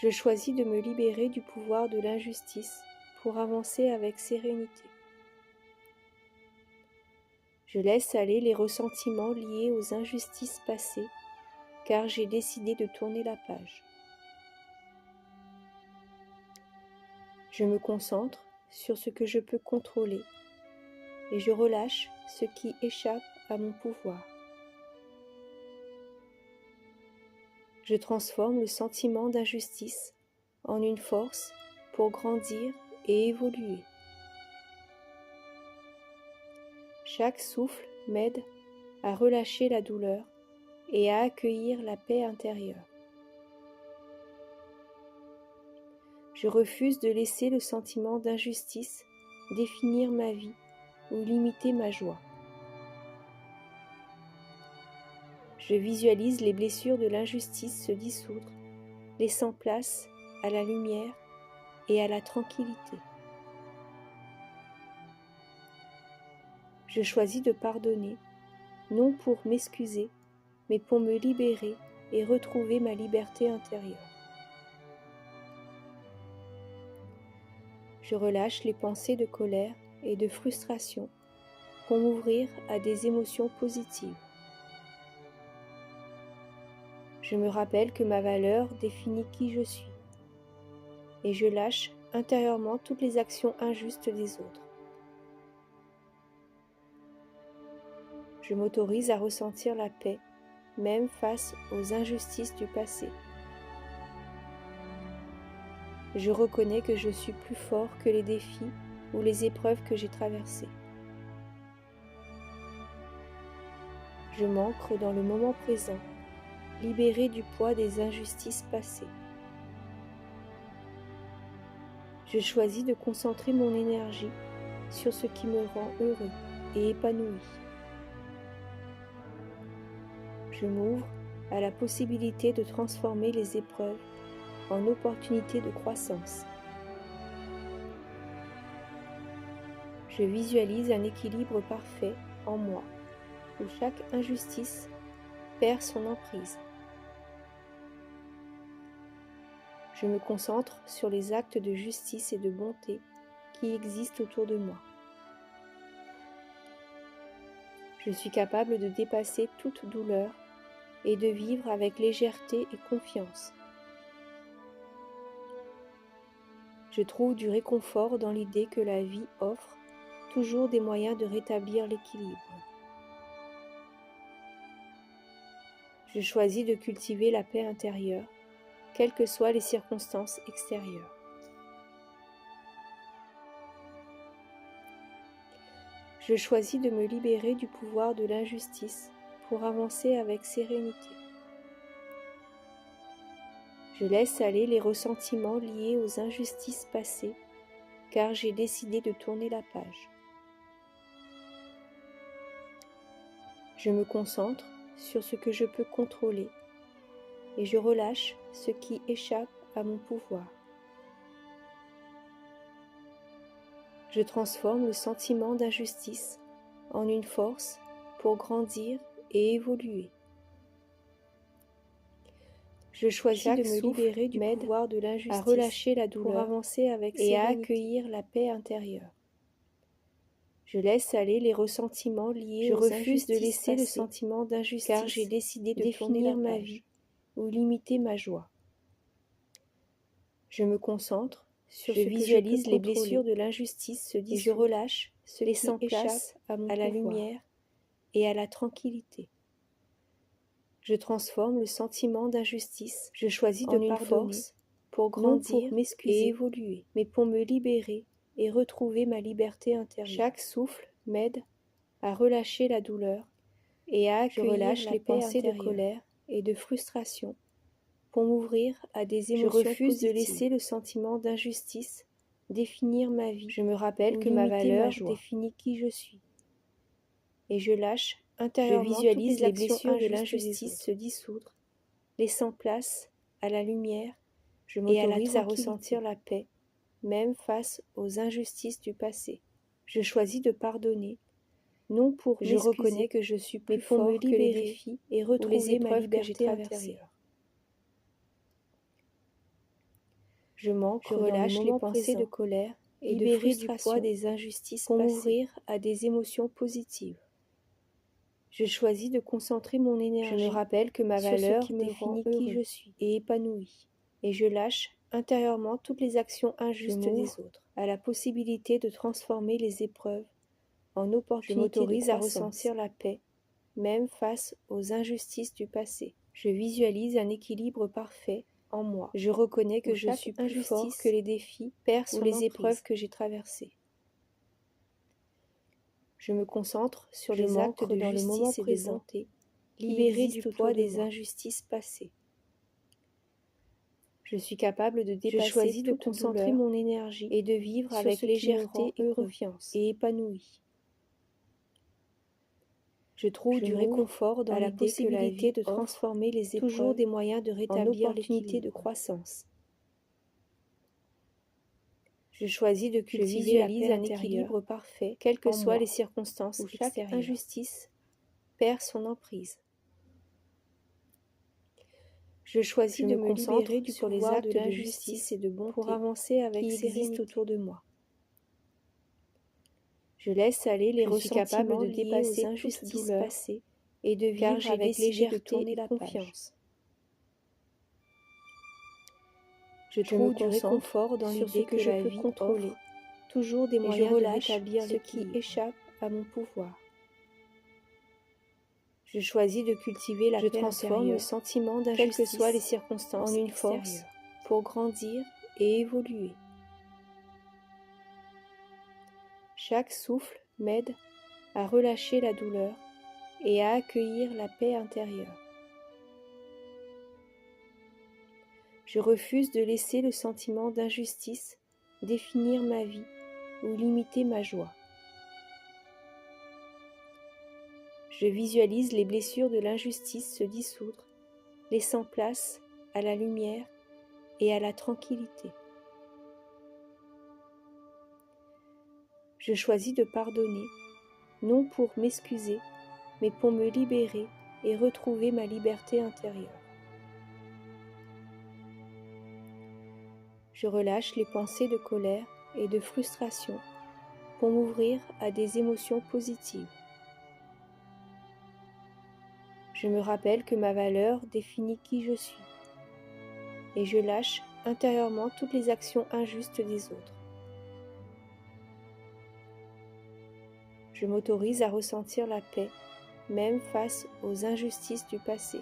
Je choisis de me libérer du pouvoir de l'injustice pour avancer avec sérénité. Je laisse aller les ressentiments liés aux injustices passées, car j'ai décidé de tourner la page. Je me concentre sur ce que je peux contrôler et je relâche ce qui échappe à mon pouvoir. Je transforme le sentiment d'injustice en une force pour grandir et évoluer. Chaque souffle m'aide à relâcher la douleur et à accueillir la paix intérieure. Je refuse de laisser le sentiment d'injustice définir ma vie ou limiter ma joie. Je visualise les blessures de l'injustice se dissoudre, laissant place à la lumière et à la tranquillité. Je choisis de pardonner, non pour m'excuser, mais pour me libérer et retrouver ma liberté intérieure. Je relâche les pensées de colère et de frustration pour m'ouvrir à des émotions positives. Je me rappelle que ma valeur définit qui je suis et je lâche intérieurement toutes les actions injustes des autres. Je m'autorise à ressentir la paix, même face aux injustices du passé. Je reconnais que je suis plus fort que les défis ou les épreuves que j'ai traversées. Je m'ancre dans le moment présent, libéré du poids des injustices passées. Je choisis de concentrer mon énergie sur ce qui me rend heureux et épanoui. Je m'ouvre à la possibilité de transformer les épreuves en opportunités de croissance. Je visualise un équilibre parfait en moi, où chaque injustice perd son emprise. Je me concentre sur les actes de justice et de bonté qui existent autour de moi. Je suis capable de dépasser toute douleur et de vivre avec légèreté et confiance. Je trouve du réconfort dans l'idée que la vie offre toujours des moyens de rétablir l'équilibre. Je choisis de cultiver la paix intérieure, quelles que soient les circonstances extérieures. Je choisis de me libérer du pouvoir de l'injustice pour avancer avec sérénité. Je laisse aller les ressentiments liés aux injustices passées, car j'ai décidé de tourner la page. Je me concentre sur ce que je peux contrôler et je relâche ce qui échappe à mon pouvoir. Je transforme le sentiment d'injustice en une force pour grandir et évoluer. Je choisis de me libérer du pouvoir de l'injustice, à relâcher la douleur, pour avancer avec sérénité et à accueillir la paix intérieure. Je laisse aller les ressentiments liés aux injustices. Je refuse de laisser le sentiment d'injustice, car j'ai décidé de définir ma vie ou limiter ma joie. Je me concentre sur ce que visualise les blessures de l'injustice se dissoudre et je relâche ce laissant place à la lumière et à la tranquillité. Je transforme le sentiment d'injustice. Je choisis de pardonner force pour grandir, non pour m'excuser et évoluer, mais pour me libérer et retrouver ma liberté intérieure. Chaque souffle m'aide à relâcher la douleur et à accueillir les pensées de colère et de frustration pour m'ouvrir à des émotions positives. Je refuse de laisser le sentiment d'injustice définir ma vie. Je me rappelle que ma valeur définit qui je suis. Et je lâche intérieurement, je visualise les blessures de l'injustice se dissoudre, laissant place à la lumière. Je m'autorise à ressentir la paix, même face aux injustices du passé. Je choisis de pardonner, non pour m'excuser, je reconnais que je suis plus fort me libérer que les défis et retrouver ma liberté intérieure. Je relâche les pensées de colère et de frustration des injustices pour m'ouvrir à des émotions positives. Je choisis de concentrer mon énergie. Je me rappelle que ma valeur définit qui je suis et épanouie. Et je lâche intérieurement toutes les actions injustes des autres, à la possibilité de transformer les épreuves en opportunités. Je m'autorise à ressentir la paix, même face aux injustices du passé. Je visualise un équilibre parfait en moi. Je reconnais que je suis plus fort que les défis ou les épreuves que j'ai traversées. Je me concentre sur les actes de justice et de bonté, libérés du poids des injustices passées. Je suis capable de dépasser de concentrer mon énergie et de vivre avec légèreté et confiance et épanouie. Je trouve du réconfort dans la possibilité de transformer les épreuves, toujours des moyens de rétablir l'opportunité de croissance. Je choisis de cultiver un équilibre parfait, quelles que soient les circonstances où chaque injustice perd son emprise. Je choisis de me libérer du pouvoir de l'injustice et de bonté pour avancer avec sérénité autour de moi. Je laisse aller les ressentiments de dépasser aux injustices passées et de vivre avec légèreté et confiance. Je trouve du réconfort dans l'idée que je peux contrôler toujours des moyens de rétablir ce qui échappe à mon pouvoir. Je choisis de cultiver la paix intérieure. Je transforme le sentiment d'injustice, quelles que soient les circonstances, en une force pour grandir et évoluer. Chaque souffle m'aide à relâcher la douleur et à accueillir la paix intérieure. Je refuse de laisser le sentiment d'injustice définir ma vie ou limiter ma joie. Je visualise les blessures de l'injustice se dissoudre, laissant place à la lumière et à la tranquillité. Je choisis de pardonner, non pour m'excuser, mais pour me libérer et retrouver ma liberté intérieure. Je relâche les pensées de colère et de frustration pour m'ouvrir à des émotions positives. Je me rappelle que ma valeur définit qui je suis et je lâche intérieurement toutes les actions injustes des autres. Je m'autorise à ressentir la paix, même face aux injustices du passé.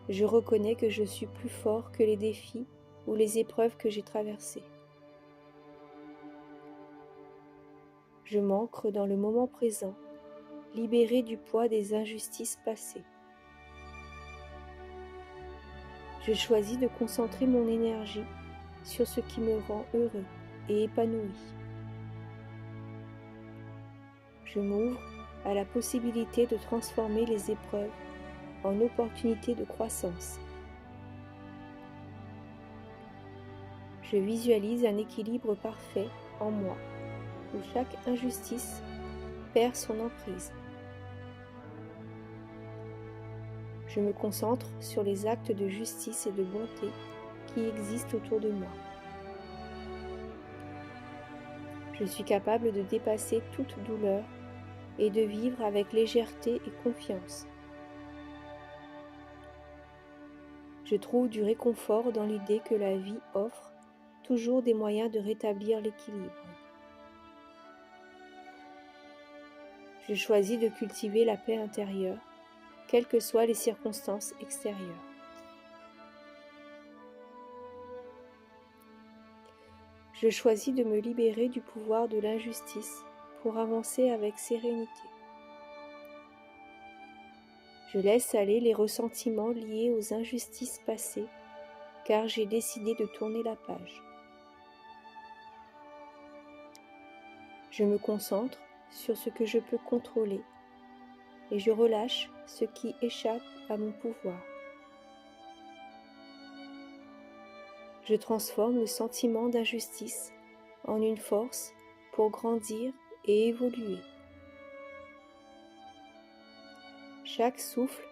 Je reconnais que je suis plus fort que les défis ou les épreuves que j'ai traversées. Je m'ancre dans le moment présent, libéré du poids des injustices passées. Je choisis de concentrer mon énergie sur ce qui me rend heureux et épanoui. Je m'ouvre à la possibilité de transformer les épreuves en opportunités de croissance. Je visualise un équilibre parfait en moi, où chaque injustice perd son emprise. Je me concentre sur les actes de justice et de bonté qui existent autour de moi. Je suis capable de dépasser toute douleur et de vivre avec légèreté et confiance. Je trouve du réconfort dans l'idée que la vie offre toujours des moyens de rétablir l'équilibre. Je choisis de cultiver la paix intérieure, quelles que soient les circonstances extérieures. Je choisis de me libérer du pouvoir de l'injustice pour avancer avec sérénité. Je laisse aller les ressentiments liés aux injustices passées, car j'ai décidé de tourner la page. Je me concentre sur ce que je peux contrôler et je relâche ce qui échappe à mon pouvoir. Je transforme le sentiment d'injustice en une force pour grandir et évoluer. Chaque souffle